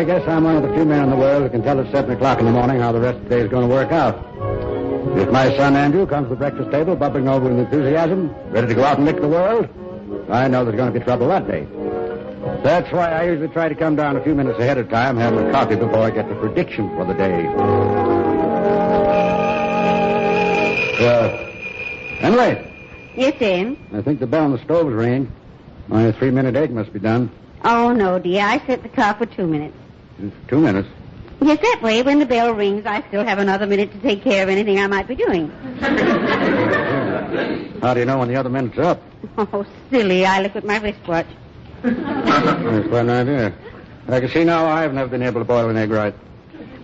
I guess I'm one of the few men in the world who can tell at 7 o'clock in the morning how the rest of the day is going to work out. If my son Andrew comes to the breakfast table bubbling over with enthusiasm, ready to go out and lick the world, I know there's going to be trouble that day. That's why I usually try to come down a few minutes ahead of time, have my coffee before I get the prediction for the day. Emily? Yes, Sam? I think the bell on the stove is ringing. My 3-minute egg must be done. Oh, no, dear. I set the clock for 2 minutes. 2 minutes? Yes, that way, when the bell rings, I still have another minute to take care of anything I might be doing. How do you know when the other minute's up? Oh, silly. I look at my wristwatch. That's quite an idea. I can see now I've never been able to boil an egg right.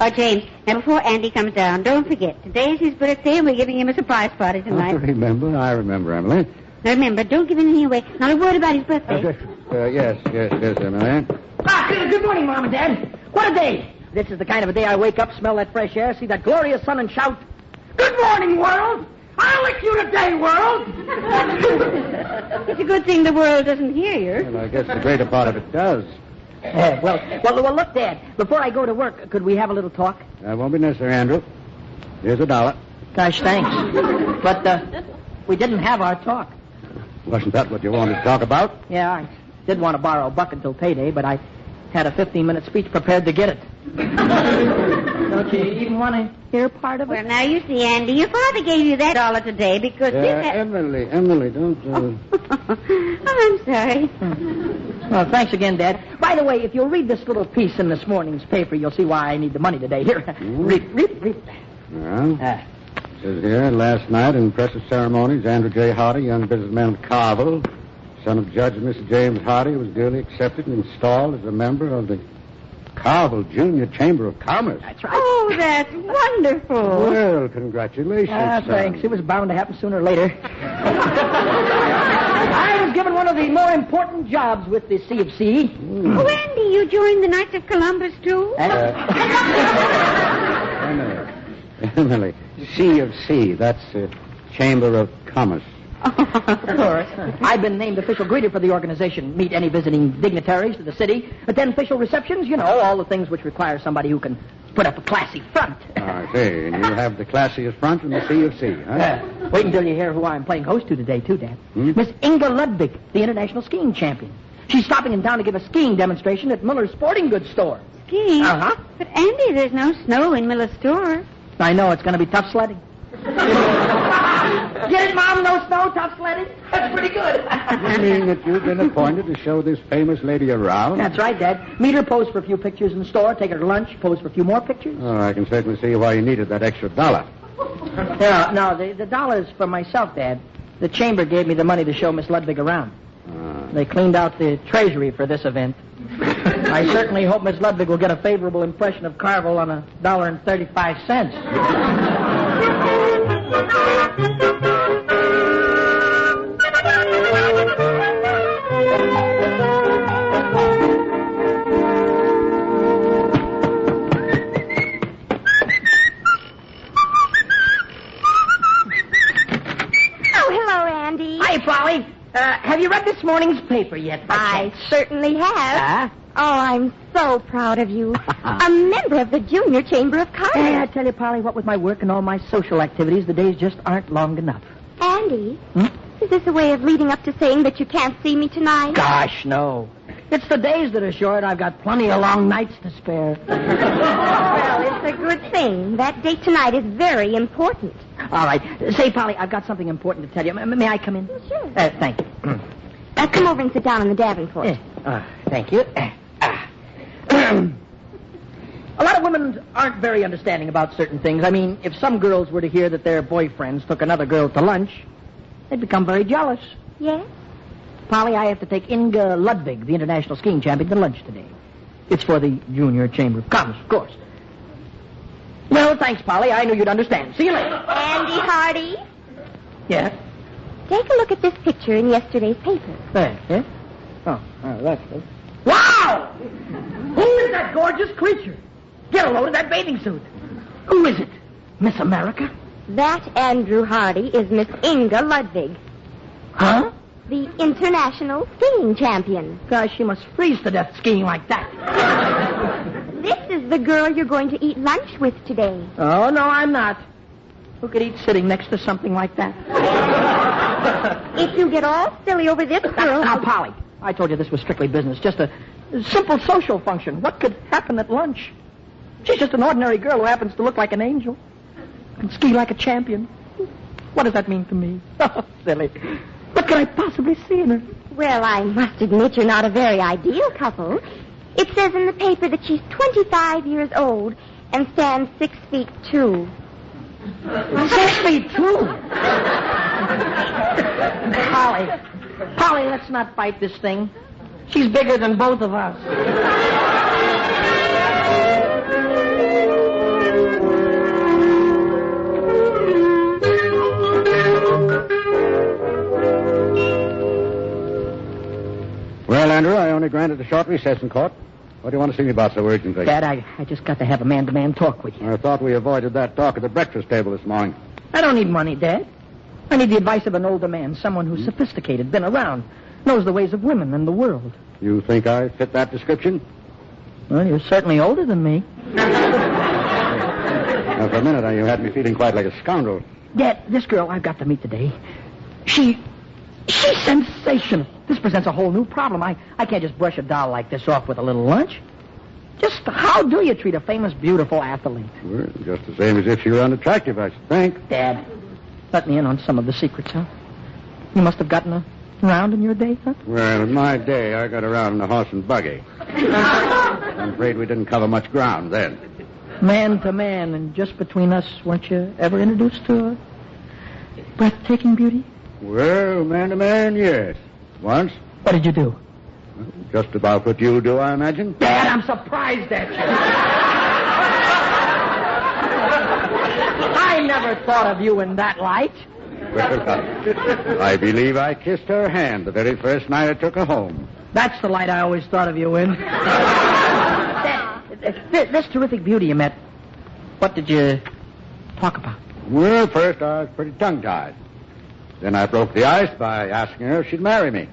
Oh, James, now before Andy comes down, don't forget, today's his birthday and we're giving him a surprise party tonight. I remember, Emily. Now remember, don't give anything away. Not a word about his birthday. Yes, Emily. Good morning, Mom and Dad. What a day. This is the kind of a day I wake up, smell that fresh air, see that glorious sun, and shout, "Good morning, world! I'll lick you today, world!" It's a good thing the world doesn't hear you. Well, I guess the greater part of it does. Well, look, Dad. Before I go to work, could we have a little talk? That won't be necessary, Andrew. Here's $1. Gosh, thanks. But we didn't have our talk. Wasn't that what you wanted to talk about? Yeah, I did want to borrow $1 until payday, but I had a 15-minute speech prepared to get it. Don't you even want to hear part of it? Well, now you see, Andy, your father gave you that $1 today because... Emily, don't... I'm sorry. Well, thanks again, Dad. By the way, if you'll read this little piece in this morning's paper, you'll see why I need the money today. Here, read. Well, it says here, last night in impressive ceremonies, Andrew J. Hardy, young businessman of Carville, son of Judge and Mrs. James Hardy, was duly accepted and installed as a member of the Carville Junior Chamber of Commerce. That's right. Oh, that's wonderful. Well, congratulations, thanks. It was bound to happen sooner or later. I was given one of the more important jobs with the C of C. Oh, Andy, you joined the Knights of Columbus, too? Emily, C of C, that's Chamber of Commerce. Of course. I've been named official greeter for the organization. Meet any visiting dignitaries to the city. Attend official receptions. You know, all the things which require somebody who can put up a classy front. I see. And you have the classiest front in the C of C, huh? Wait until you hear who I'm playing host to today, too, Dad. Miss Inga Ludwig, the international skiing champion. She's stopping in town to give a skiing demonstration at Miller's Sporting Goods store. Skiing? Uh-huh. But, Andy, there's no snow in Miller's store. I know. It's going to be tough sledding. Get it, Mom? No snow, tough sledding? That's pretty good. You mean that you've been appointed to show this famous lady around? That's right, Dad. Meet her, pose for a few pictures in the store, take her to lunch, pose for a few more pictures. Oh, I can certainly see why you needed that extra $1. No, the $1's for myself, Dad. The chamber gave me the money to show Miss Ludwig around. They cleaned out the treasury for this event. I certainly hope Miss Ludwig will get a favorable impression of Carville on $1.35. Polly, have you read this morning's paper yet? I certainly have. Oh, I'm so proud of you. A member of the Junior Chamber of Commerce. I tell you, Polly, what with my work and all my social activities, the days just aren't long enough. Andy, is this a way of leading up to saying that you can't see me tonight? Gosh, no. It's the days that are short. I've got plenty of long nights to spare. Well, it's a good thing. That date tonight is very important. All right. Say, Polly, I've got something important to tell you. May I come in? Sure. Thank you. Come over and sit down on the Davenport. Thank you. A lot of women aren't very understanding about certain things. I mean, if some girls were to hear that their boyfriends took another girl to lunch, they'd become very jealous. Yes? Polly, I have to take Inga Ludwig, the international skiing champion, to lunch today. It's for the Junior Chamber of Commerce, of course. Well, thanks, Polly. I knew you'd understand. See you later. Andy Hardy? Yes? Take a look at this picture in yesterday's paper. Yeah? Oh, that's good. Wow! Who is that gorgeous creature? Get a load of that bathing suit. Who is it? Miss America? That Andrew Hardy is Miss Inga Ludwig. Huh? The international skiing champion. Gosh, she must freeze to death skiing like that. the girl you're going to eat lunch with today. Oh, no, I'm not. Who could eat sitting next to something like that? If you get all silly over this girl... Now, Polly, I told you this was strictly business. Just a simple social function. What could happen at lunch? She's just an ordinary girl who happens to look like an angel and ski like a champion. What does that mean to me? Oh, silly. What could I possibly see in her? Well, I must admit you're not a very ideal couple. It says in the paper that she's 25 years old and stands 6 feet 2. 6 feet 2? Polly, let's not fight this thing. She's bigger than both of us. Well, Andrew, I only granted a short recess in court. What do you want to see me about so urgently? Dad, I just got to have a man-to-man talk with you. I thought we avoided that talk at the breakfast table this morning. I don't need money, Dad. I need the advice of an older man, someone who's sophisticated, been around, knows the ways of women and the world. You think I fit that description? Well, you're certainly older than me. Now, for a minute, you had me feeling quite like a scoundrel. Dad, this girl I've got to meet today, she's sensational. This presents a whole new problem. I can't just brush a doll like this off with a little lunch. Just how do you treat a famous, beautiful athlete? Well, just the same as if she were unattractive, I should think. Dad, let me in on some of the secrets, huh? You must have gotten around in your day, huh? Well, in my day, I got around in a horse and buggy. I'm afraid we didn't cover much ground then. Man to man, and just between us, weren't you ever introduced to a breathtaking beauty? Well, man to man, yes. Once. What did you do? Just about what you do, I imagine. Dad, I'm surprised at you. I never thought of you in that light. Well, I believe I kissed her hand the very first night I took her home. That's the light I always thought of you in. This terrific beauty you met, what did you talk about? Well, first I was pretty tongue-tied. Then I broke the ice by asking her if she'd marry me.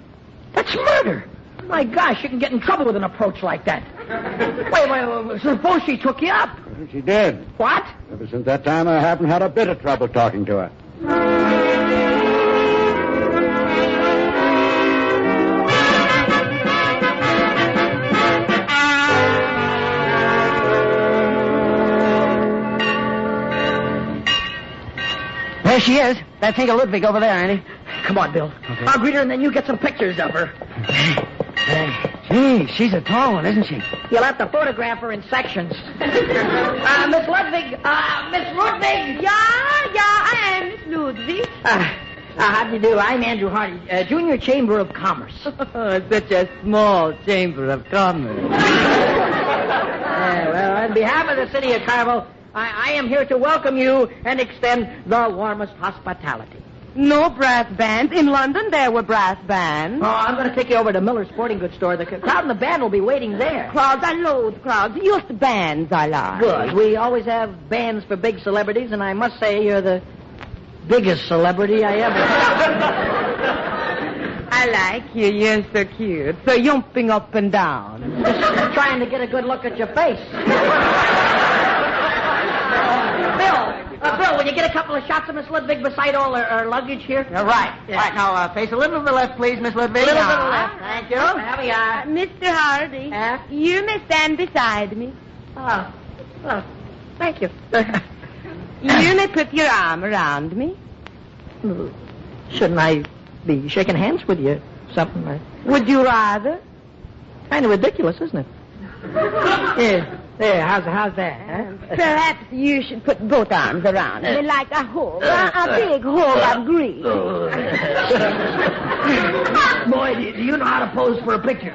That's murder. My gosh, you can get in trouble with an approach like that. Wait, suppose she took you up. Well, she did. What? Ever since that time, I haven't had a bit of trouble talking to her. There she is. That Tinker Ludwig over there, Andy. Come on, Bill. Okay. I'll greet her, and then you get some pictures of her. Gee, she's a tall one, isn't she? You'll have to photograph her in sections. Miss Ludwig. Miss Ludwig. Yeah, I am Miss Ludwig. How do you do? I'm Andrew Hardy, Junior Chamber of Commerce. Such a small chamber of commerce. Well, on behalf of the city of Carmel, I am here to welcome you and extend the warmest hospitality. No brass bands. In London, there were brass bands. Oh, I'm going to take you over to Miller's Sporting Goods store. The crowd and the band will be waiting there. Crowds, I loathe crowds. Just bands I like. Good. We always have bands for big celebrities, and I must say you're the biggest celebrity I ever I like you. You're so cute. So yumping up and down. Just trying to get a good look at your face. Bill, will you get a couple of shots of Miss Ludwig beside all her luggage here? Right. Yeah. Right, now, face a little to the left, please, Miss Ludwig. A little to the left. Thank you. There we are. Mr. Hardy, you may stand beside me. Oh, thank you. You may put your arm around me. Shouldn't I be shaking hands with you? Something like... Would you rather? Kind of ridiculous, isn't it? Yeah. There, how's that? Huh? Perhaps you should put both arms around me like a hug, a big hug of grief. Boy, do you know how to pose for a picture?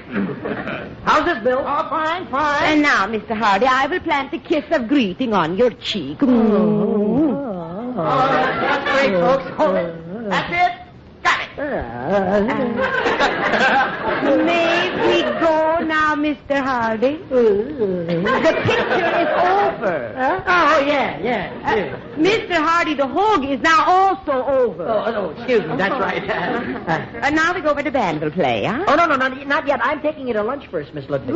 How's this, Bill? Oh, fine. And now, Mr. Hardy, I will plant a kiss of greeting on your cheek. That's great, folks. Hold it. That's it. Got it. May we go now, Mr. Hardy? The picture is over. Oh, yeah. Mr. Hardy, the hug is now also over. Oh, excuse me. That's right. And now we go where the band will play, huh? Oh, no, not yet. I'm taking you to lunch first, Miss Ludwig.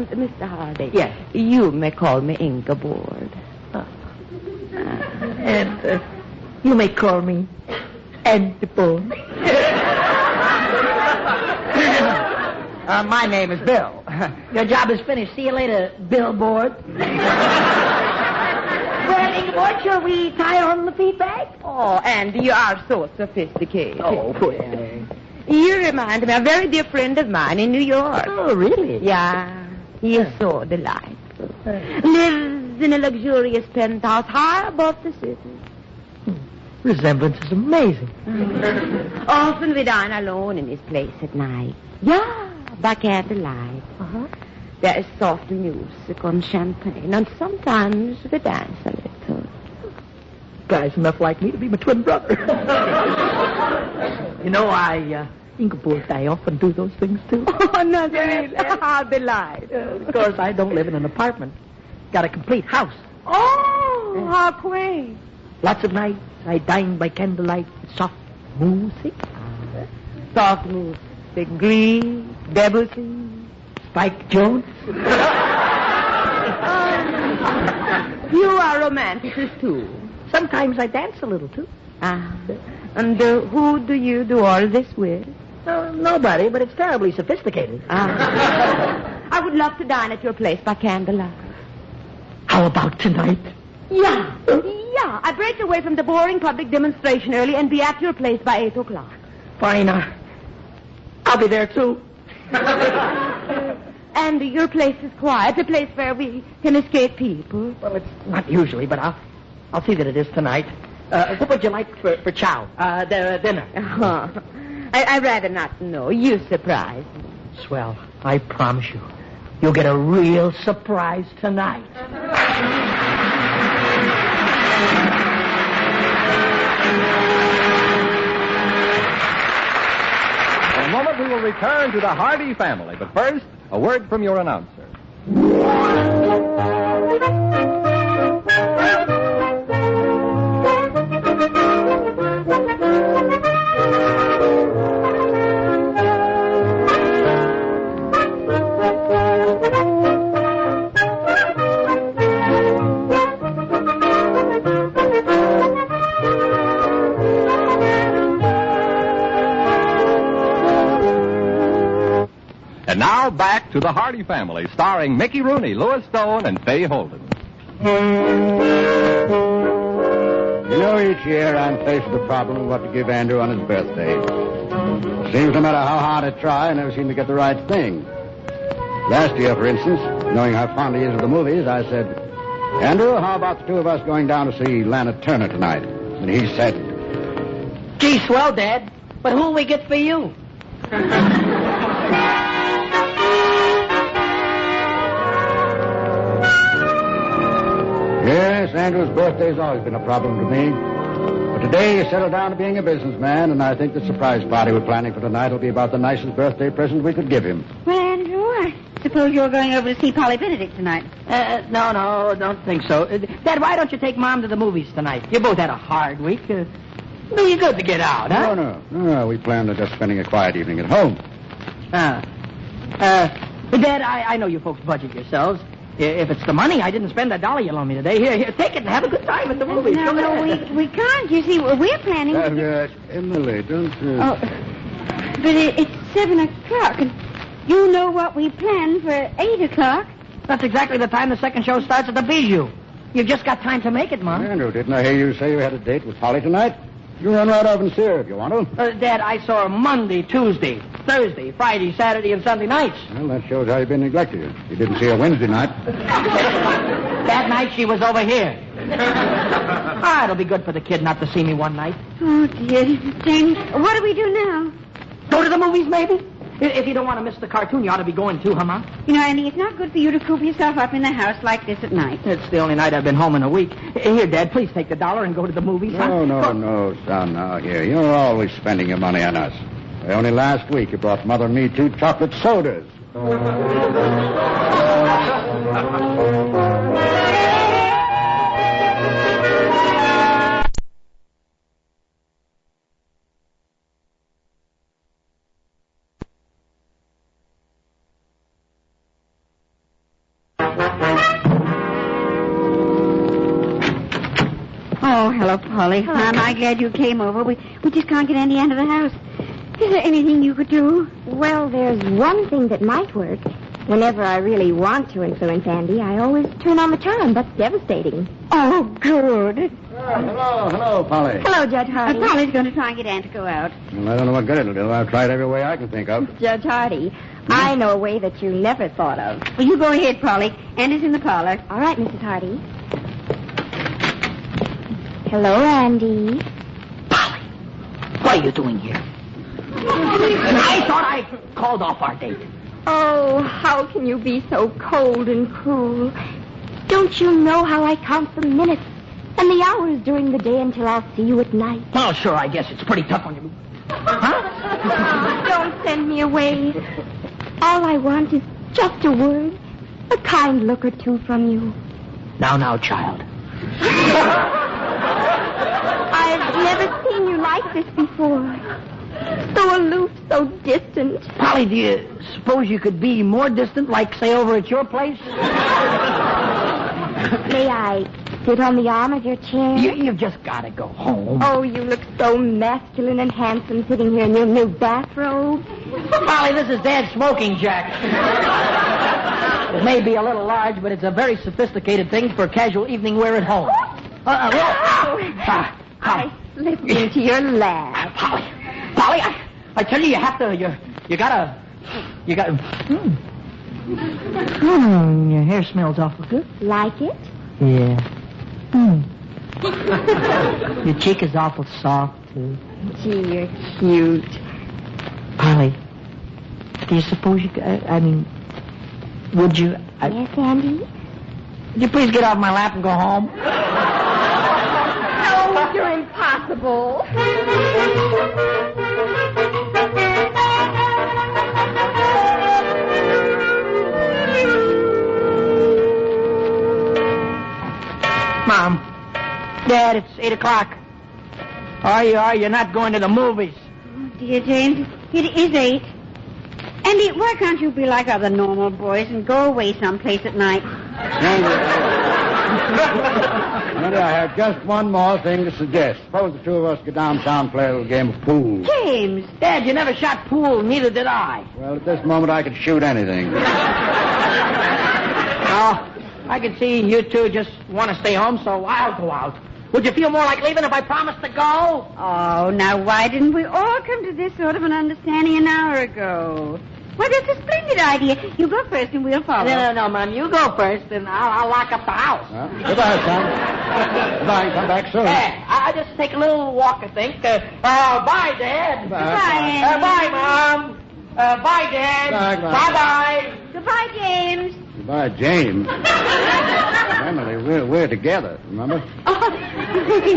Mr. Hardy. Yes. You may call me Ingeborg. And you may call me Ingeborg. My name is Bill. Your job is finished. See you later, billboard. Well, Ingeborg, shall we tie on the feedback? Oh, and you are so sophisticated. Oh, well. You remind me of a very dear friend of mine in New York. Oh, really? Yeah, he is so delightful. Lives in a luxurious penthouse high above the city. Resemblance is amazing. Often we dine alone in his place at night. Yeah, by candlelight. Uh-huh. There is soft music on champagne, and sometimes we dance a little. Guy's enough like me to be my twin brother. You know, Ingeborg, I often do those things, too. Oh, not really. How delightful. Of course, I don't live in an apartment. Got a complete house. Oh, how quaint. Lots of nights I dine by candlelight with soft music. Soft music, Grieg, Debussy. Spike Jones. You are romanticist, too. Sometimes I dance a little, too. And who do you do all this with? Nobody, but it's terribly sophisticated. I would love to dine at your place by candlelight. How about tonight? Yeah. I break away from the boring public demonstration early and be at your place by 8 o'clock. Fine. I'll be there, too. And your place is quiet, a place where we can escape people. Well, it's not usually, but I'll see that it is tonight. What would you like for chow? Dinner. I'd rather not know. You surprise me. Swell. I promise you. You'll get a real surprise tonight. In a moment, we will return to the Hardy family. But first, a word from your announcer. And now back to the Hardy family, starring Mickey Rooney, Louis Stone, and Fay Holden. You know, each year I'm faced with the problem of what to give Andrew on his birthday. Seems no matter how hard I try, I never seem to get the right thing. Last year, for instance, knowing how fond he is of the movies, I said, Andrew, how about the two of us going down to see Lana Turner tonight? And he said, Gee, swell, Dad. But who'll we get for you? Yes, Andrew's birthday's always been a problem to me. But today he settled down to being a businessman, and I think the surprise party we're planning for tonight will be about the nicest birthday present we could give him. Well, Andrew, I suppose you're going over to see Polly Benedict tonight. No, don't think so. Dad, why don't you take Mom to the movies tonight? You both had a hard week. Do you good to get out, huh? No. We planned on just spending a quiet evening at home. Dad, I know you folks budget yourselves. If it's the money, I didn't spend $1 you loaned me today. Here, take it and have a good time at the movies. No, we can't. You see, we're planning... Emily, don't... Oh, but it's 7 o'clock, and you know what we planned for 8 o'clock. That's exactly the time the second show starts at the Bijou. You've just got time to make it, Mom. Andrew, didn't I hear you say you had a date with Polly tonight? You run right over and see her if you want to. Dad, I saw her Monday, Tuesday, Thursday, Friday, Saturday, and Sunday nights. Well, that shows how you've been neglected. You didn't see her Wednesday night. That night she was over here. It'll be good for the kid not to see me one night. Oh, dear. James, what do we do now? Go to the movies, maybe? If you don't want to miss the cartoon, you ought to be going too, huh, Mom? You know, Andy, it's not good for you to coop yourself up in the house like this at night. It's the only night I've been home in a week. Here, Dad, please take the $1 and go to the movies, huh? No, son. Now, here. You're always spending your money on us. Only last week you brought Mother and me 2 chocolate sodas. Oh, Polly, am I glad you came over. We just can't get Andy out of the house. Is there anything you could do? Well, there's one thing that might work. Whenever I really want to influence Andy, I always turn on the charm. That's devastating. Oh, good. Hello, Polly. Hello, Judge Hardy. Polly's going to try and get Ann to go out. Well, I don't know what good it'll do. I've tried every way I can think of. Judge Hardy, I know a way that you never thought of. Well, you go ahead, Polly. Andy's in the parlor. All right, Mrs. Hardy. Hello, Andy. Polly, what are you doing here? I thought I called off our date. Oh, how can you be so cold and cruel? Don't you know how I count the minutes and the hours during the day until I'll see you at night? Well, sure, I guess it's pretty tough on you. Huh? Don't send me away. All I want is just a word, a kind look or two from you. Now, child. I've never seen you like this before. So aloof, so distant. Polly, do you suppose you could be more distant, like, say, over at your place? May I sit on the arm of your chair? You've just got to go home. Oh, you look so masculine and handsome sitting here in your new bathrobe. Polly, this is Dad's smoking jacket. It may be a little large, but it's a very sophisticated thing for casual evening wear at home. I slipped into your lap. Polly, I tell you, you gotta. Your hair smells awful good. Like it? Yeah. Your cheek is awful soft, too. Gee, you're cute. Polly, do you suppose you could, would you... Yes, Andy? Would you please get off my lap and go home? No, you're impossible. Mom, Dad, it's 8 o'clock. Are you not going to the movies? Oh, dear James, it is 8. Andy, why can't you be like other normal boys and go away someplace at night? Andy, I have just one more thing to suggest. Suppose the two of us go downtown and play a little game of pool. James! Dad, you never shot pool, neither did I. Well, at this moment, I could shoot anything. Oh, I can see you two just want to stay home, so I'll go out. Would you feel more like leaving if I promised to go? Oh, now why didn't we all come to this sort of an understanding an hour ago? Well, that's a splendid idea. You go first and we'll follow. No, Mom. You go first, and I'll lock up the house. Goodbye, son. Goodbye. Come back soon. I'll just take a little walk, I think. Bye, Dad. Goodbye, Andy. Bye, Mom. Bye, Dad. Bye-bye. Goodbye, James. Goodbye, James. Emily, we're together, remember? Oh,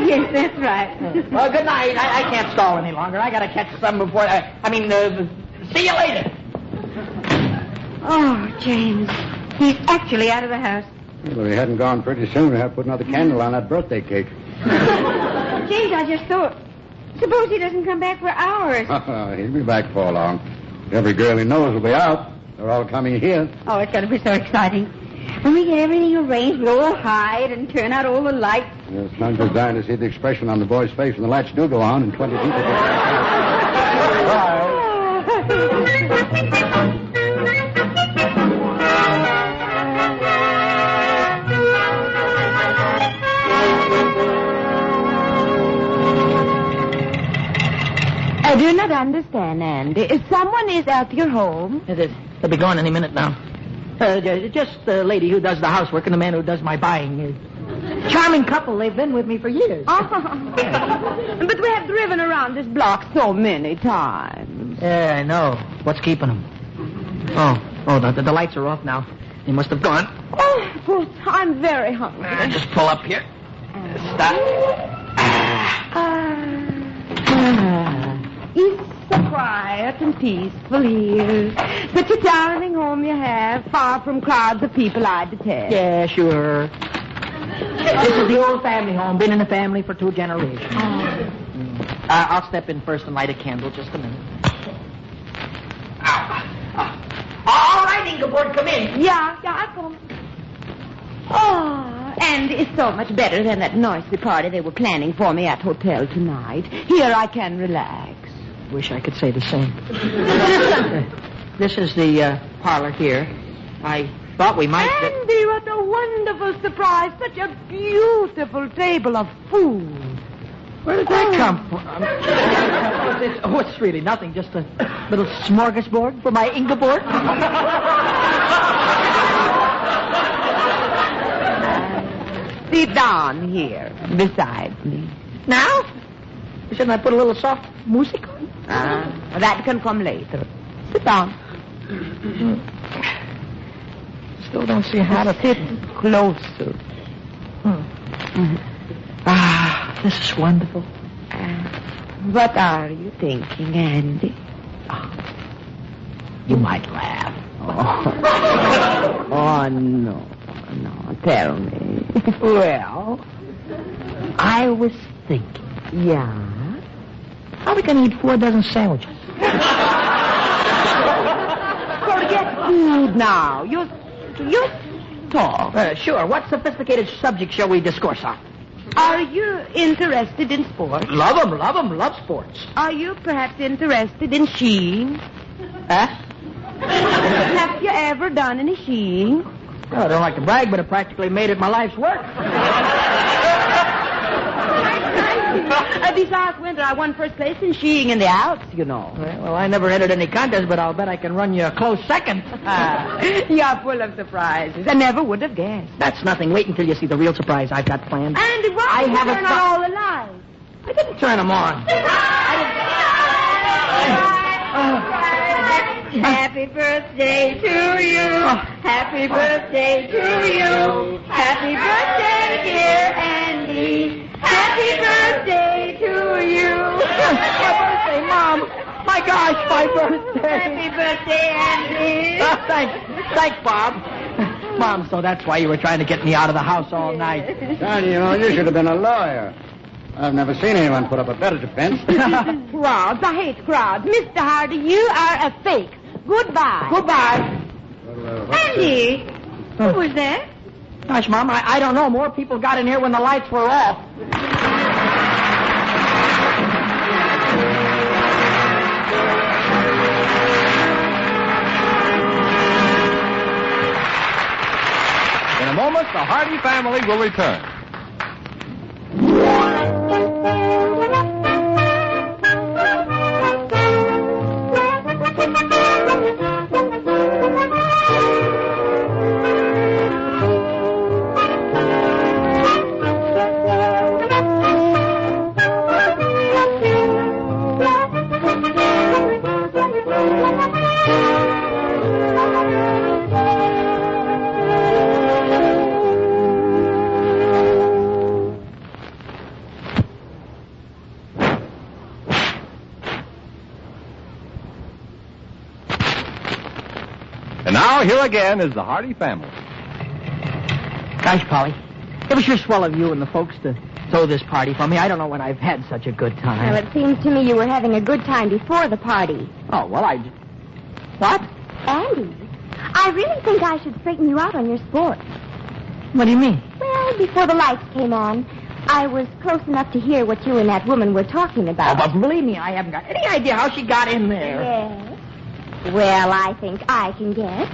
yes, that's right. Well, good night. I can't stall any longer. I got to catch some before... see you later. Oh, James. He's actually out of the house. Well, if he hadn't gone pretty soon, I'd have put another candle on that birthday cake. James, I just thought... Suppose he doesn't come back for hours. He'll be back before long. Every girl he knows will be out. They're all coming here. Oh, it's going to be so exciting. When we get everything arranged, we'll all hide and turn out all the lights. Yes, I'm just dying to see the expression on the boy's face when the lights do go on and 20 people go Bye. I do not understand, Andy. If someone is at your home... They'll be gone any minute now. Just the lady who does the housework and the man who does my buying. Charming couple. They've been with me for years. But we have driven around this block so many times. Yeah, I know. What's keeping them? The lights are off now. They must have gone. Oh, I'm very hungry. Just pull up here. Stop. It's so quiet and peaceful here. Such a charming home you have, far from crowds of people I detest. Yeah, sure. This is the old family home. Been in the family for 2 generations. I'll step in first and light a candle. Just a minute. All right, Ingeborg, come in. Yeah, I come. Oh, And it's so much better than that noisy party they were planning for me at hotel tonight. Here I can relax. Wish I could say the same. This is the parlor here. I thought we might... Andy, what a wonderful surprise. Such a beautiful table of food. Where did that come from? It's really nothing. Just a little smorgasbord for my Ingeborg. Sit down here beside me. Now? Shouldn't I put a little soft music on? That can come later. Sit down. Still don't see how to... Sit closer. This is wonderful. What are you thinking, Andy? You might laugh. Oh, no. No, tell me. Well, I was thinking. Yeah? How are we going to eat 4 dozen sandwiches? Forget food now. You talk. Sure. What sophisticated subject shall we discourse on? Are you interested in sports? Love 'em, love sports. Are you perhaps interested in skiing? Huh? Have you ever done any skiing? Well, I don't like to brag, but I practically made it my life's work. This last winter I won first place in skiing in the Alps, you know. Well, I never entered any contest, but I'll bet I can run you a close second. You're full of surprises. I never would have guessed. That's nothing. Wait until you see the real surprise I've got planned. And why I did you haven't turn on thought- all the lights? I didn't turn them on. Happy birthday to you. Happy birthday to you. Happy birthday, dear Andy. Happy birthday to you. My birthday, Mom. My gosh, my birthday. Happy birthday, Andy. Thanks, Bob. Mom, so that's why you were trying to get me out of the house all night. Son, you know, you should have been a lawyer. I've never seen anyone put up a better defense. Crowds. I hate crowds. Mr. Hardy, you are a fake. Goodbye. Goodbye. Andy, who was that? Gosh, Mom, I don't know. More people got in here when the lights were off. In a moment, the Hardy family will return. And now, here again is the Hardy family. Gosh, Polly, it was sure swell of you and the folks to throw this party for me. I don't know when I've had such a good time. Well, it seems to me you were having a good time before the party. Oh, well, What? Andy, I really think I should straighten you out on your sports. What do you mean? Well, before the lights came on, I was close enough to hear what you and that woman were talking Oh, about. but believe me, I haven't got any idea how she got in there. Yes. Well, I think I can guess.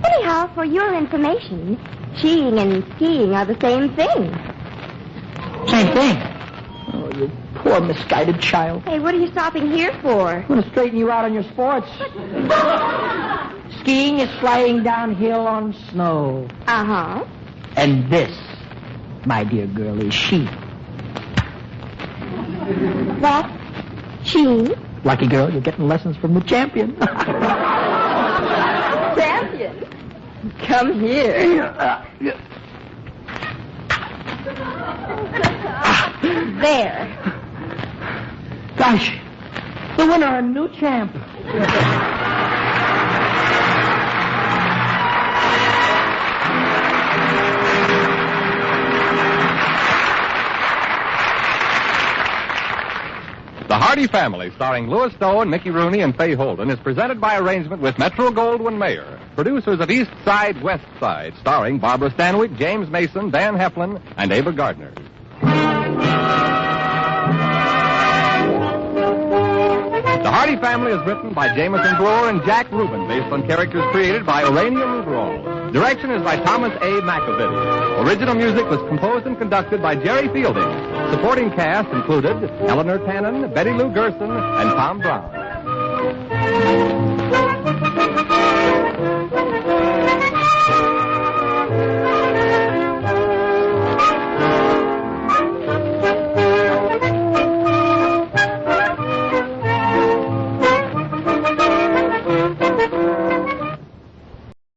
Anyhow, for your information, skiing and skiing are the same thing. Same thing. Oh, you poor misguided child. Hey, what are you stopping here for? I'm going to straighten you out on your sports. Skiing is sliding downhill on snow. Uh-huh. And this, my dear girl, is ski. What? Skiing? Lucky girl, you're getting lessons from the champion. Champion? Come here. There. Gosh, the winner, a new champ. The Hardy Hardy Family, starring Louis Stone, Mickey Rooney, and Fay Holden, is presented by arrangement with Metro-Goldwyn-Mayer, producers of East Side, West Side, starring Barbara Stanwyck, James Mason, Dan Heflin, and Ava Gardner. The Hardy Family is written by Jameson Brewer and Jack Rubin, based on characters created by Orania Rugerol. Direction is by Thomas A. McAvity. Original music was composed and conducted by Jerry Fielding. Supporting cast included Eleanor Tannen, Betty Lou Gerson, and Tom Brown.